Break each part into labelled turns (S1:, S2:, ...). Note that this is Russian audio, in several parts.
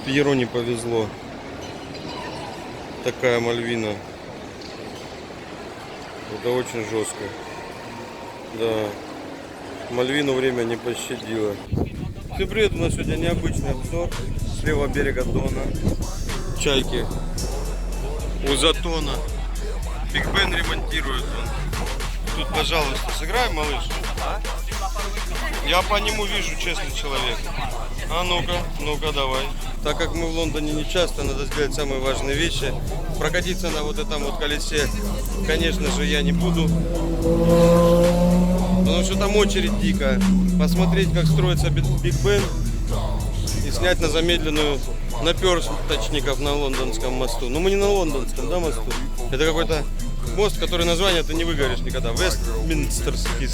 S1: Пьеру не повезло. Такая Мальвина. Это очень жестко. Да. Мальвину время не пощадило. Всем привет, у нас сегодня необычный обзор с левого берега Дона. Чайки у Затона. Биг Бен ремонтирует он. Тут, пожалуйста, сыграем, малыш? А? Я по нему вижу, честный человек. А ну-ка, ну-ка, давай. Так как мы в Лондоне не часто, надо сделать самые важные вещи. Прокатиться на вот этом вот колесе, конечно же, я не буду. Потому что там очередь дикая. Посмотреть, как строится Биг Бен. И снять на замедленную наперсточников на лондонском мосту. Но мы не на лондонском, да, мосту? Это какой-то мост, который название ты не выговоришь никогда. Вестминстерский.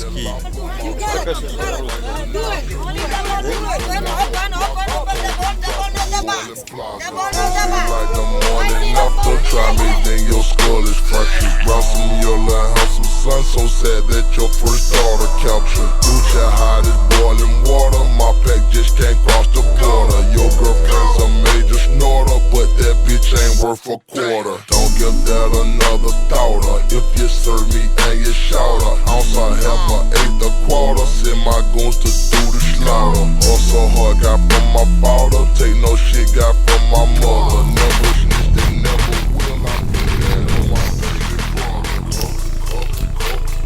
S2: Worth a quarter. Don't give that another thought. If you serve me and you shout ounce I have an eighth a quarter. Send my goons to do the slaughter. Hustle hard, got from my father. Take no shit, got from my mother. Never snitch, they never will. I put that on my baby brother.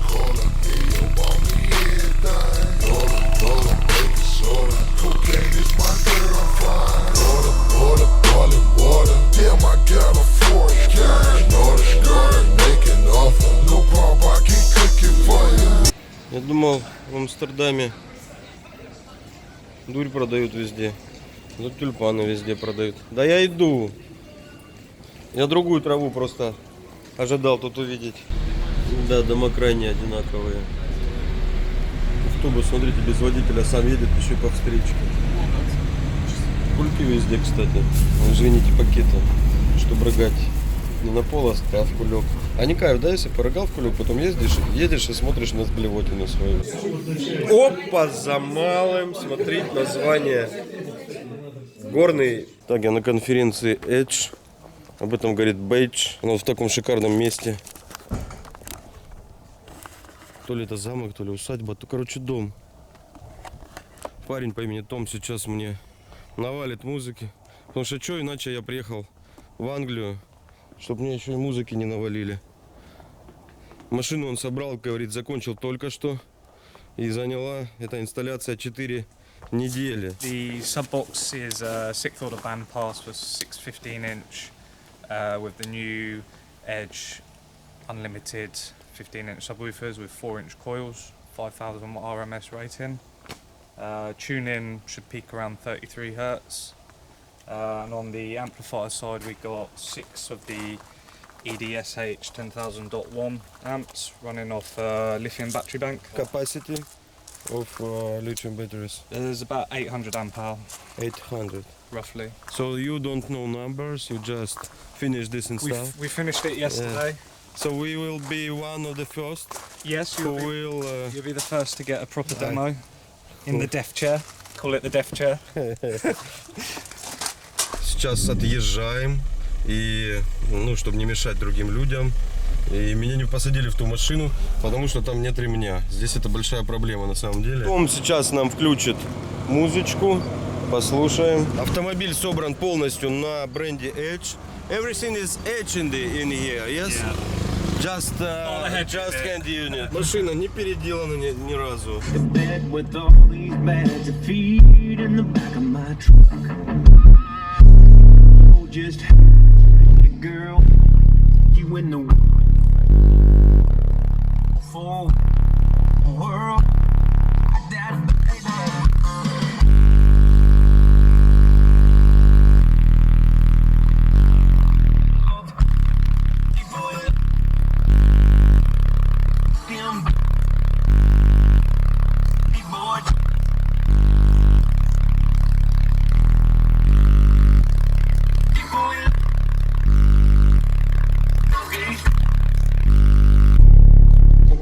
S2: Color, hey, you want me everything. Color, baby soda. Cocaine is my girlfriend. Water, boiling water. Damn, I got a force cash. Skirt, making offer. No problem, I can cook it for you.
S1: Я думал, в Амстердаме дурь продают везде. Тут тюльпаны везде продают. Да я иду. Я другую траву просто ожидал тут увидеть. Да, дома крайне одинаковые. Автобус, смотрите, без водителя сам едет, еще и по встречке. Кульки везде, кстати. Извините, пакеты, чтобы рыгать не на полость, а в кулек. А не кайф, да, если порыгал в кулек, потом едешь и смотришь на блевотину свою. Опа, за малым, смотреть название. Горный. Так, я на конференции Edge. Об этом говорит Бейдж. Он в таком шикарном месте. То ли это замок, то ли усадьба, то, короче, дом. Парень по имени Том сейчас мне навалит музыки. Потому что что, иначе я приехал в Англию, чтобы мне еще и музыки не навалили. Машину он собрал, говорит, закончил только что. И заняла эта инсталляция 4 недели.
S3: The subbox is a 6th order bandpass with 6 15-inch with the new Edge unlimited 15-inch subwoofers with 4-inch coils, 5000 RMS rating. Tune-in should peak around 33 Hz. And on the amplifier side we got 6 of the EDSH 10,000.1 amps running off lithium battery bank.
S1: Capacity of lithium batteries?
S3: There's about 800 amp hour.
S1: 800.
S3: Roughly.
S1: So you don't know numbers, you just finished this install?
S3: We finished it yesterday.
S1: So we will be one of the first
S3: Yes,
S1: who will...
S3: you'll be the first to get a proper demo in the deaf chair. Call it the deaf chair.
S1: Сейчас отъезжаем, и, ну, чтобы не мешать другим людям. И меня не посадили в ту машину, потому что там нет ремня. Здесь это большая проблема на самом деле. Том сейчас нам включит музычку, послушаем. Автомобиль собран полностью на бренде Edge. Everything is Edge in here, yes?
S3: Yeah.
S1: Just hand unit. Машина не переделана ни разу.
S4: With all these bags of feed in the back of my truck. Oh, just girl, you in the full world. That baby.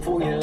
S4: For you.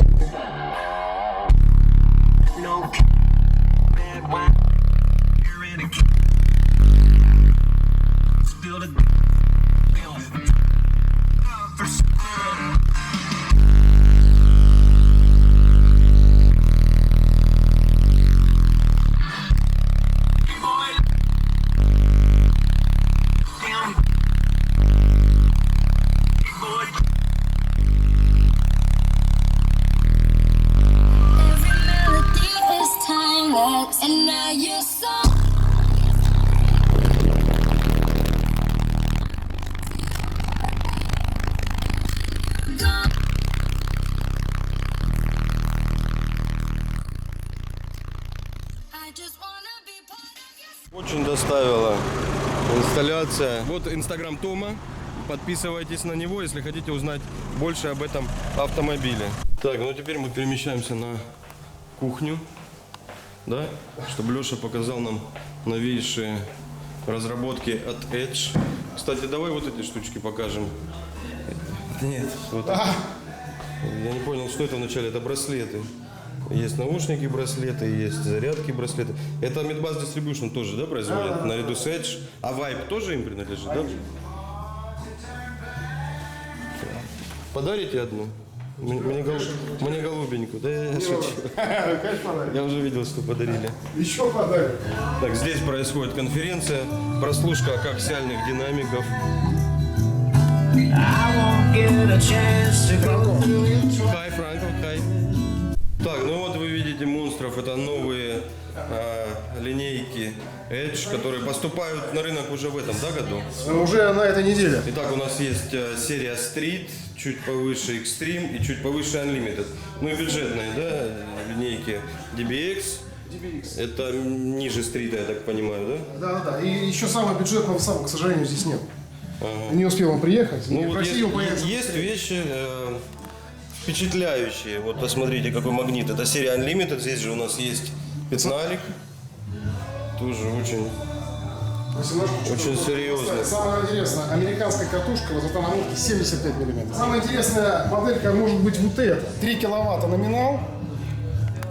S1: очень доставила инсталляция. Вот Инстаграм Тома. Подписывайтесь на него, если хотите узнать больше об этом автомобиле. Так, ну теперь мы перемещаемся на кухню, да, чтобы Леша показал нам новейшие разработки от Edge. Кстати, давай вот эти штучки покажем. Нет, вот. Я не понял, что это вначале. Это браслеты. Есть наушники, браслеты, есть зарядки, браслеты. Это Midbus Distribution тоже, да, производят? Наряду с Edge. А Vibe тоже им принадлежит, да? Подарите одну? Мне голубенькую. Да я шучу. Я уже видел, что подарили.
S5: Еще подарок.
S1: Так, здесь происходит конференция. Прослушка коаксиальных динамиков. Хай, Франко, хай. Так, ну вот вы видите монстров. Это новые линейки Edge, которые поступают на рынок уже в этом, да, году?
S5: Уже на этой неделе.
S1: Итак, у нас есть серия Street, чуть повыше Extreme и чуть повыше Unlimited. Ну и бюджетные, да, линейки DBX. Это ниже Street, я так понимаю, да?
S5: Да. И еще самого бюджетного самого, к сожалению, здесь нет. Не успел он приехать.
S1: Ну, вот
S5: в России он
S1: есть,
S5: появится.
S1: есть вещи впечатляющие. Вот посмотрите, какой магнит. Это серия Unlimited. Здесь же у нас есть пятналик. Тоже очень серьезно.
S5: Самое интересное, американская катушка, высота намотки 75 мм. Самая интересная моделька может быть вот эта. 3 киловатта номинал,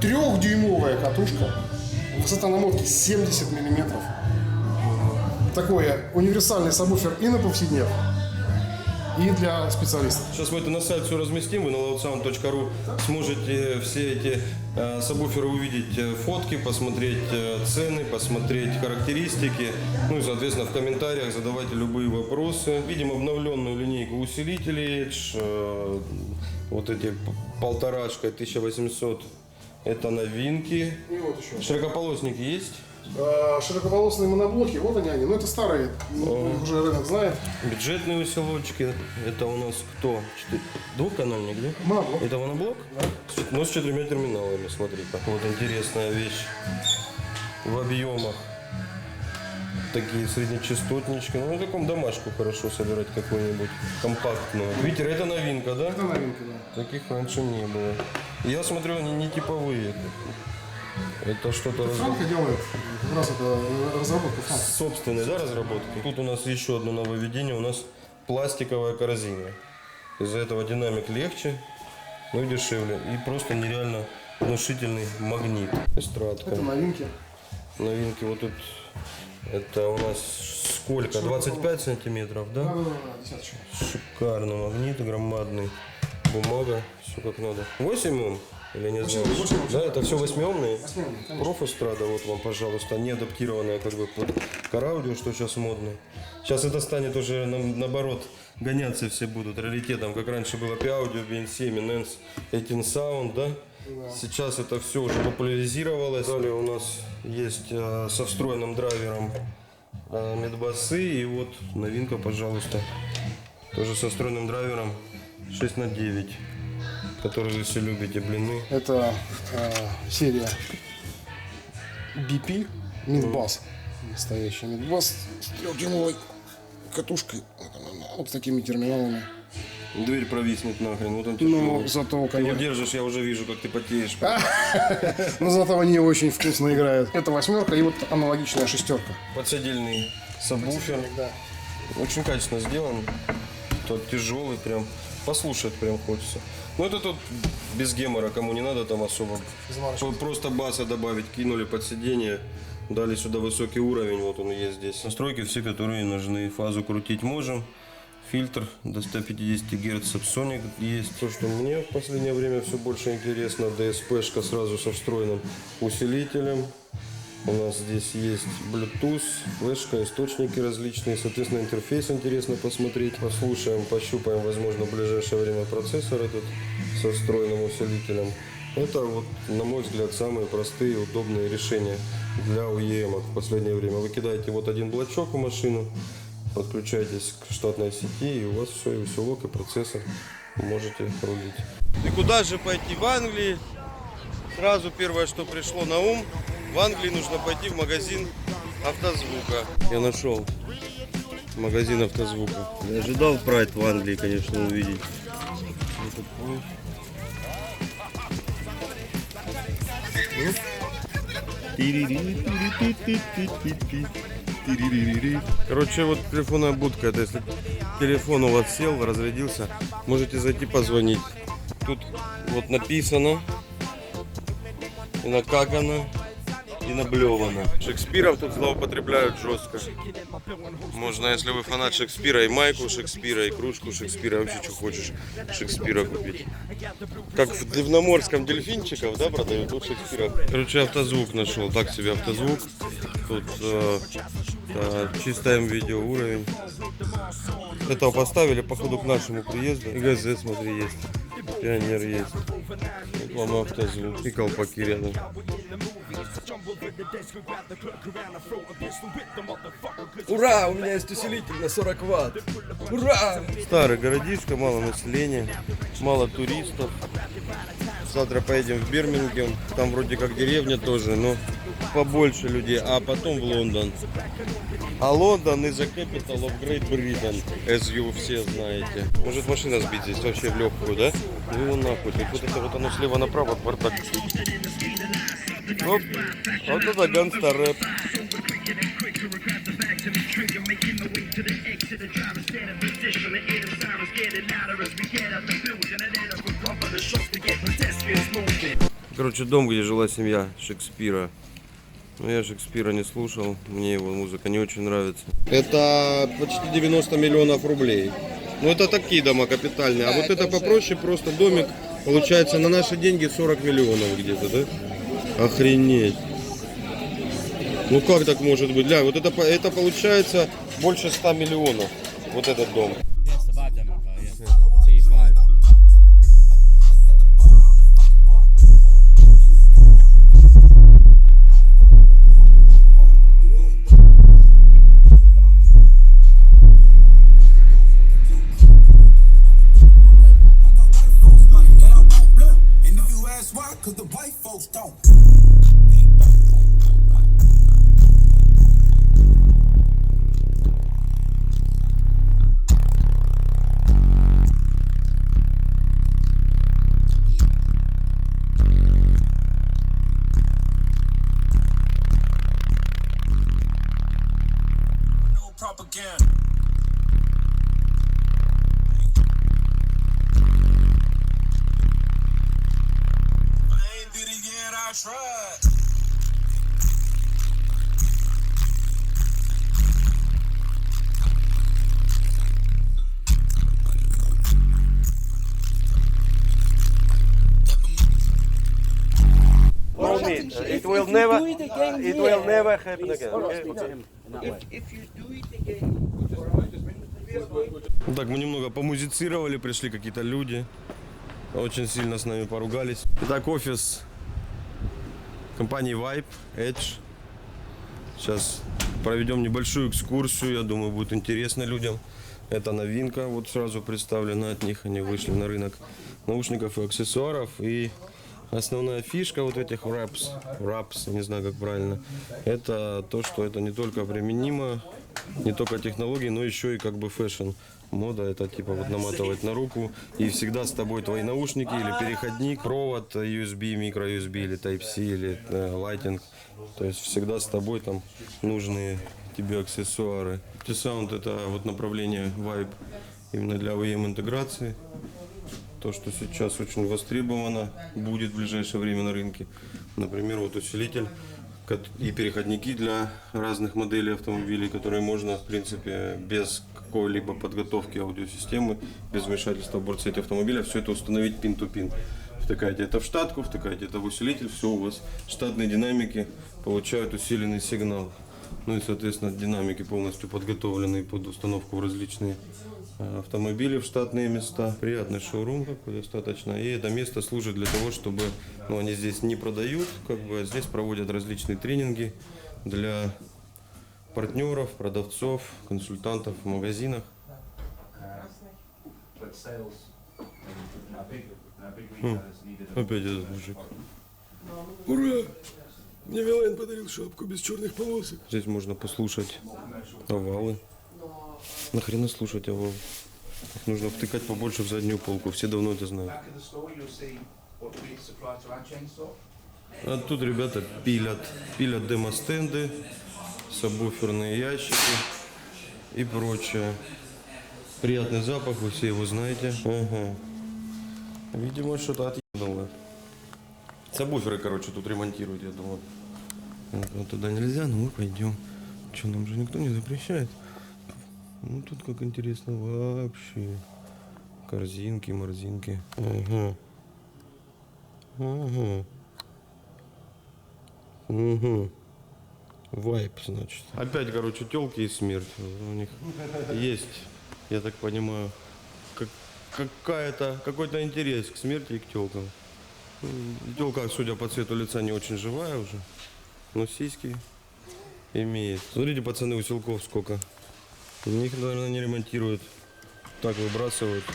S5: 3-дюймовая катушка, высота намотки 70 мм. Такой универсальный сабвуфер и на повседнев, и для специалистов.
S1: Сейчас мы это на сайт все разместим, вы на loudsound.ru сможете все эти сабвуферы увидеть, фотки, посмотреть цены, посмотреть характеристики. Ну и, соответственно, в комментариях задавайте любые вопросы. Видим обновленную линейку усилителей Edge, вот эти полторашка 1800, это новинки.
S5: И вот еще.
S1: Широкополосники есть?
S5: Широкополосные моноблоки, вот они, но это старые, их уже рынок знает.
S1: Бюджетные усилочки, это у нас кто? Двухканальник, да?
S5: Моноблок.
S1: Это моноблок?
S5: Да.
S1: Но с 4 терминалами, смотри-ка. Вот интересная вещь в объемах. Такие среднечастотнички. Ну, на таком домашку хорошо собирать какую-нибудь компактную. Видите, это новинка, да?
S5: Это новинка, да.
S1: Таких раньше не было. Я смотрю, они не типовые. Это что-то
S5: Франко делает, как раз это разработка Франко.
S1: собственной, да, разработки. Тут у нас еще одно нововведение. У нас пластиковая корзина. Из-за этого динамик легче, но и дешевле. И просто нереально внушительный магнит. Эстрадка.
S5: Это новинки.
S1: Новинки вот тут. Это у нас сколько? 25 сантиметров, да?
S5: Да, десяточка.
S1: Шикарный магнит, громадный. Бумага, все как надо. 8 Ом? Или не знаю?
S5: 8 Ом,
S1: Да, это все восьмиомные?
S5: Восьмиомные, конечно.
S1: Профэстрада, вот вам, пожалуйста, не адаптированная как бы под караудио, что сейчас модно. Сейчас это станет уже наоборот, гоняться все будут раритетом, как раньше было P-Audio, BNC, Eminence, 18 Sound, да? Сейчас это все уже популяризировалось. Далее у нас есть со встроенным драйвером медбасы, и вот новинка, пожалуйста, тоже со встроенным драйвером 6х9, который вы все любите, блины.
S5: Это серия BP Midbus. Настоящий Midbus с 3-дюймовой катушкой. Вот с такими терминалами.
S1: Дверь провиснет нахрен, вот он
S5: Но зато,
S1: Ты его
S5: конечно,
S1: держишь, я уже вижу, как ты потеешь.
S5: но зато они очень вкусно играют. Это 8 и вот аналогичная 6.
S1: Подсидельный сабвуфер.
S5: Да.
S1: Очень качественно сделан. Тот тяжелый прям. Послушать прям хочется. Ну это тут без гемора, кому не надо там особо. Просто баса добавить, кинули под сиденье. Дали сюда высокий уровень, вот он есть здесь. Настройки все, которые нужны. Фазу крутить можем. Фильтр до 150 Гц Subsonic есть. То, что мне в последнее время все больше интересно, DSP-шка сразу со встроенным усилителем. У нас здесь есть Bluetooth, флешка, источники различные. Соответственно, интерфейс интересно посмотреть. Послушаем, пощупаем, возможно, в ближайшее время процессор этот со встроенным усилителем. Это, вот, на мой взгляд, самые простые и удобные решения для OEM в последнее время. Вы кидаете вот один блочок в машину, подключаетесь к штатной сети, и у вас все, и усилок, и процессор. Можете рулить. И куда же пойти в Англии? Сразу первое, что пришло на ум. В Англии нужно пойти в магазин автозвука. Я нашел магазин автозвука. Я ожидал Прайд в Англии, конечно, увидеть. Короче, вот телефонная будка. Это если телефон у вас сел, разрядился, можете зайти позвонить. Тут вот написано, и накакано, и наблевано. Шекспиров тут злоупотребляют жестко. Можно, если вы фанат Шекспира, и майку Шекспира, и кружку Шекспира, вообще что хочешь Шекспира купить. Как в Дивноморском дельфинчиков, да, продают, тут Шекспира. Короче, автозвук нашел, так себе автозвук. Тут чисто видео уровень. Этого поставили походу к нашему приезду. И ГЗ, смотри, есть. Пионер есть. Вот вам автозвук. И колпаки рядом.
S6: Ура! У меня есть усилитель на 40 ватт. Ура!
S1: Старый городишко, мало населения, мало туристов. Завтра поедем в Бирмингем. Там вроде как деревня тоже, но побольше людей. А потом в Лондон. А Лондон is the capital of Great Britain, as you все знаете. Может машина сбить здесь вообще в легкую, да? Ну его нахуй. Вот это вот оно слева направо, бардак. Оп. Вот это гангстер рэп. Короче, дом, где жила семья Шекспира. Но я Шекспира не слушал, мне его музыка не очень нравится. Это почти 90 миллионов рублей. Ну это такие дома капитальные. А вот это попроще, просто домик. Получается на наши деньги 40 миллионов где-то, да? Охренеть. Ну как так может быть? Ля, вот это получается больше 100 миллионов. Вот этот дом.
S7: Cause the white folks don't. No propaganda. I tried.
S1: No need. It will never happen again. Так, мы немного помузицировали, пришли какие-то люди. Очень сильно с нами поругались. Итак, офис компании Vibe, Edge. Сейчас проведем небольшую экскурсию, я думаю, будет интересно людям. Это новинка, вот сразу представлена от них, они вышли на рынок наушников и аксессуаров. И основная фишка вот этих wraps, я не знаю как правильно, это то, что это не только применимо, не только технологии, но еще и как бы фэшн. Мода это типа вот наматывать на руку и всегда с тобой твои наушники или переходник, провод USB, micro-USB или Type-C или Lightning. То есть всегда с тобой там нужные тебе аксессуары. T-Sound это вот направление Vibe именно для OEM интеграции. То, что сейчас очень востребовано, будет в ближайшее время на рынке. Например, вот усилитель и переходники для разных моделей автомобилей, которые можно, в принципе, без какой-либо подготовки аудиосистемы, без вмешательства в борт-сети автомобиля, все это установить пин-ту-пин. Втыкаете это в штатку, втыкаете это в усилитель, все, у вас штатные динамики получают усиленный сигнал. Ну и, соответственно, динамики полностью подготовлены под установку в различные автомобили в штатные места. Приятный шоурум какой достаточно. И это место служит для того, чтобы, ну, они здесь не продают, как бы, а здесь проводят различные тренинги для партнеров, продавцов, консультантов в магазинах. Опять этот мужик. Ура!
S6: Мне Вилайн подарил шапку без черных полосок.
S1: Здесь можно послушать овалы. Нахрена слушать овал? Их нужно втыкать побольше в заднюю полку. Все давно это знают. А тут ребята пилят демо-стенды, сабвуферные ящики и прочее. Приятный запах, вы все его знаете. Ага. Видимо, что-то отъебнуло. Сабвуферы, короче, тут ремонтируют, я думаю. Вот туда нельзя, но мы пойдем. Что, нам же никто не запрещает. Ну, тут как интересно вообще. Корзинки, морзинки. Ага. Ага. Угу. Вайп, значит. Опять, короче, тёлки и смерть. У них есть, я так понимаю, какой-то интерес к смерти и к тёлкам. Тёлка, судя по цвету лица, не очень живая уже. Но сиськи имеет. Смотрите, пацаны, усилков сколько. Их, наверное, не ремонтируют. Так выбрасывают,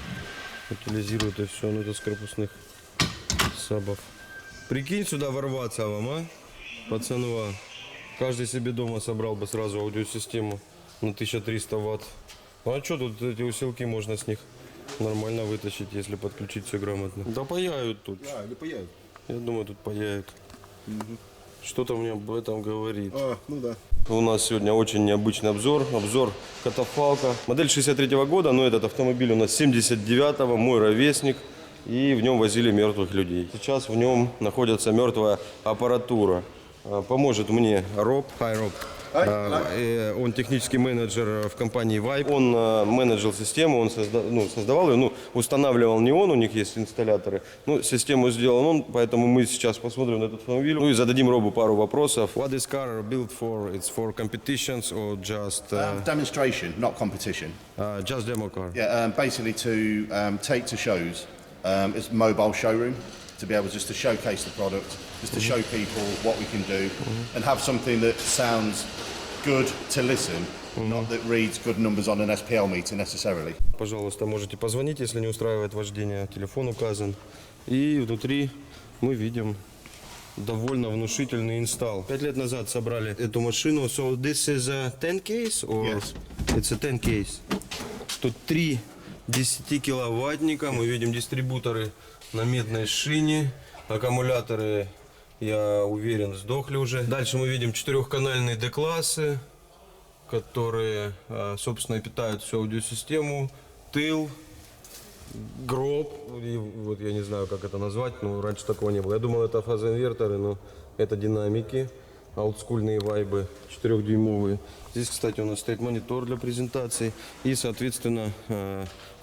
S1: утилизируют и все. Ну, это с корпусных сабов. Прикинь, сюда ворваться вам, а? Пацанва. Каждый себе дома собрал бы сразу аудиосистему на 1300 ватт. Ну, а что тут эти усилки, можно с них нормально вытащить, если подключить все грамотно. Да паяют тут.
S8: Да, или паяют.
S1: Я думаю, тут паяют. Что-то мне об этом говорит.
S8: Ну да.
S1: У нас сегодня очень необычный обзор. Обзор катафалка. Модель 63-го года, но этот автомобиль у нас 79-го, мой ровесник. И в нем возили мертвых людей. Сейчас в нем находится мертвая аппаратура. Поможет мне Роб. Hi, Роб. Он технический менеджер в компании Vibe. Он менеджер систему, он создавал ее, устанавливал не он, у них есть инсталляторы. Систему сделал он, поэтому мы сейчас посмотрим на этот автомобиль. И зададим Робу пару вопросов. What is car built for? It's for competitions or just...
S8: Demonstration, not competition.
S1: Just demo car.
S8: Yeah, basically to take to shows. It's a mobile showroom to be able just to showcase the product, just to show people what we can do, and have something that sounds good to listen, not that reads good numbers on an SPL meter necessarily.
S1: Пожалуйста, можете позвонить, если не устраивает вождение. Телефон указан. И внутри мы видим довольно внушительный инсталл. 5 лет назад собрали эту машину. So this is a 10 case or
S8: Yes.
S1: It's a 10 case. Тут 3 10-киловаттника. Мы видим дистрибуторы на медной шине. Аккумуляторы, я уверен, сдохли уже. Дальше мы видим 4-канальные D-классы, которые, собственно, питают всю аудиосистему. Тыл, гроб, и вот я не знаю, как это назвать, но раньше такого не было. Я думал, это фазоинверторы, но это динамики, олдскульные вайбы, 4-дюймовые. Здесь, кстати, у нас стоит монитор для презентации. И, соответственно,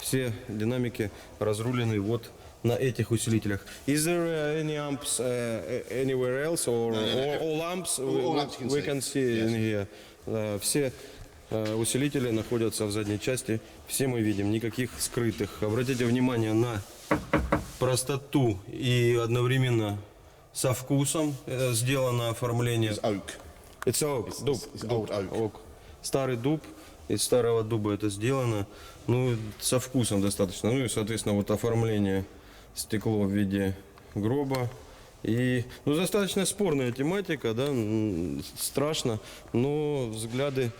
S1: все динамики разрулены вот на этих усилителях. Is there any amps anywhere else or all amps we can see in here? Все усилители находятся в задней части. Все мы видим, никаких скрытых. Обратите внимание на простоту и одновременно со вкусом сделано оформление.
S8: It's oak.
S1: It's oak. Дуб.
S8: It's old oak.
S1: Старый дуб. Из старого дуба это сделано. Со вкусом достаточно. И, соответственно, вот оформление. Стекло в виде гроба. И, достаточно спорная тематика, да, страшно, но взгляды,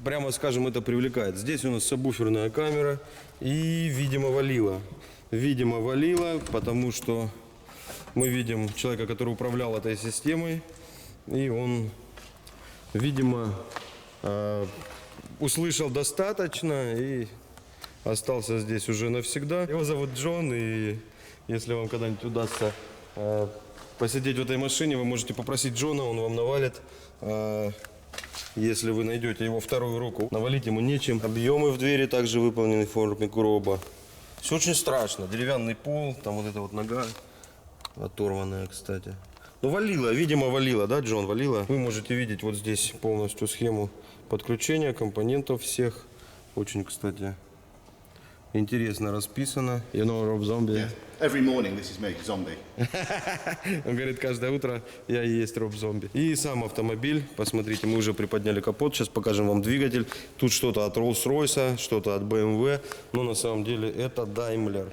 S1: прямо скажем, это привлекает. Здесь у нас сабвуферная камера и, видимо, валила. Видимо, валила, потому что мы видим человека, который управлял этой системой, и он, видимо, услышал достаточно и остался здесь уже навсегда. Его зовут Джон, и если вам когда-нибудь удастся посидеть в этой машине, вы можете попросить Джона, он вам навалит. Если вы найдете его вторую руку, навалить ему нечем. Объемы в двери также выполнены в форме гроба. Все очень страшно. Деревянный пол, там вот эта вот нога оторванная, кстати. Валила, видимо, валила, да, Джон, валила. Вы можете видеть вот здесь полностью схему подключения компонентов всех. Очень, кстати, интересно расписано. You know Rob Zombie?
S8: Yeah. Every morning this is me, zombie.
S1: Он говорит, каждое утро я и есть Роб Зомби. И сам автомобиль, посмотрите, мы уже приподняли капот, сейчас покажем вам двигатель. Тут что-то от Rolls-Royce, что-то от BMW, но на самом деле это Daimler.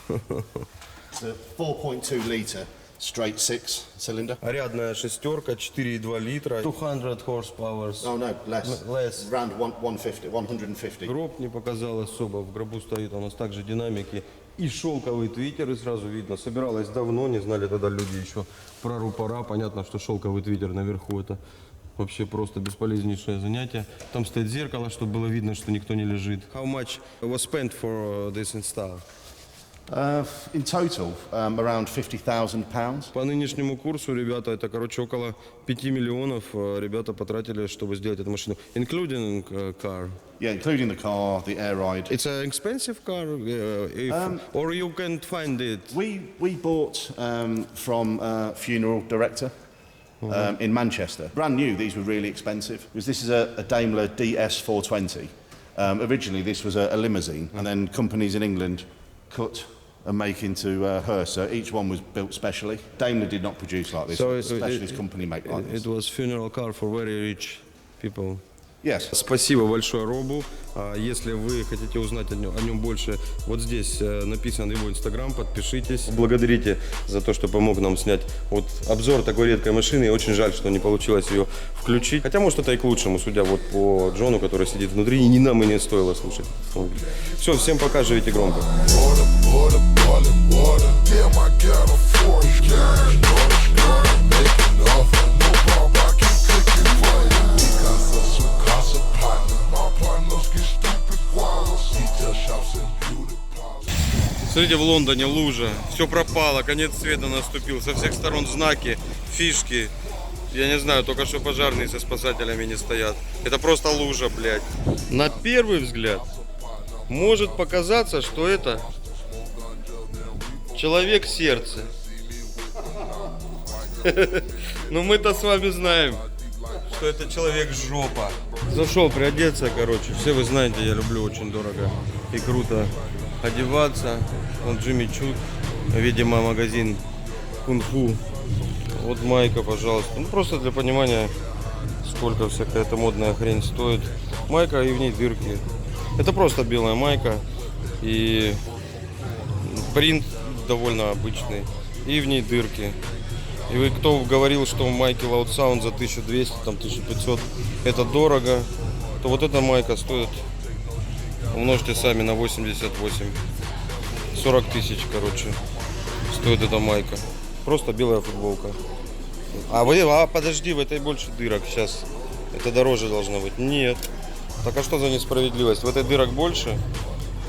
S8: It's a 4.2 litre straight 6-cylinder.
S1: Рядная шестерка, 4,2 литра, 200 horsepower.
S8: Oh no, less.
S1: Less.
S8: Around 150.
S1: Гроб не показал особо, в гробу стоит у нас также динамики и шелковый твиттер, и сразу видно, собиралась давно, не знали тогда люди еще про рупора, понятно, что шелковый твиттер наверху это вообще просто бесполезнейшее занятие. Там стоит зеркало, чтобы было видно, что никто не лежит. How much was spent for this install?
S8: In total, around £50,000.
S1: По нынешнему курсу, ребята, это, короче, около 5 миллионов ребята потратили, чтобы сделать эту машину. Including car.
S8: Yeah, including the car, the air ride.
S1: It's an expensive car, or you can find it.
S8: We bought from a funeral director in Manchester. Brand new, these were really expensive. Because this is a Daimler DS420. Originally, this was a limousine, and then companies in England cut and make into hearse. So each one was built specially. Daimler did not produce like this.
S1: So
S8: Specialist company make like this.
S1: It was funeral car for very rich people.
S8: Yes.
S1: Спасибо большое Робу. Если вы хотите узнать о нем больше, вот здесь написан его инстаграм, подпишитесь. Благодарите за то, что помог нам снять вот обзор такой редкой машины. И очень жаль, что не получилось ее включить. Хотя, может, это и к лучшему, судя вот по Джону, который сидит внутри, и ни нам и не стоило слушать. Все, всем пока, живите громко. Смотрите, в Лондоне лужа, все пропало, конец света наступил, со всех сторон знаки, фишки. Я не знаю, только что пожарные со спасателями не стоят. Это просто лужа, блядь. На первый взгляд может показаться, что это человек сердца. Но мы-то с вами знаем, что это человек жопа. Зашел приодеться, короче. Все вы знаете, я люблю очень дорого и круто одеваться. Вон Джимми Чук, видимо, магазин кунг-фу. Вот майка, пожалуйста. Ну, просто для понимания, сколько всякая эта модная хрень стоит. Майка и в ней дырки. Это просто белая майка. И принт довольно обычный. И в ней дырки. И вы, кто говорил, что майки Loud Sound за 1200, там 1500, это дорого, то вот эта майка стоит, умножьте сами на 88. 40 тысяч, короче, стоит эта майка. Просто белая футболка. Подожди, в этой больше дырок сейчас. Это дороже должно быть. Нет. Так а что за несправедливость? В этой дырок больше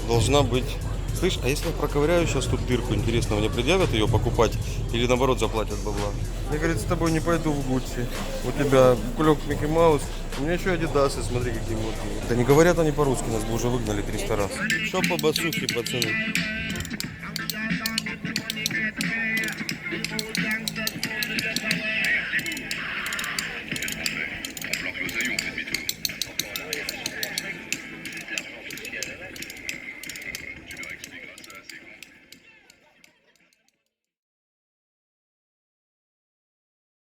S1: должна быть. Слышь, а если я проковыряю сейчас тут дырку, интересно, мне предъявят ее покупать или наоборот заплатят бабла? Я, говорит, с тобой не пойду в Гуччи. У тебя кулек Микки Маус, у меня еще Адидасы, смотри, какие модные. Да не говорят они по-русски, нас бы уже выгнали 300 раз. Что по басухе, пацаны?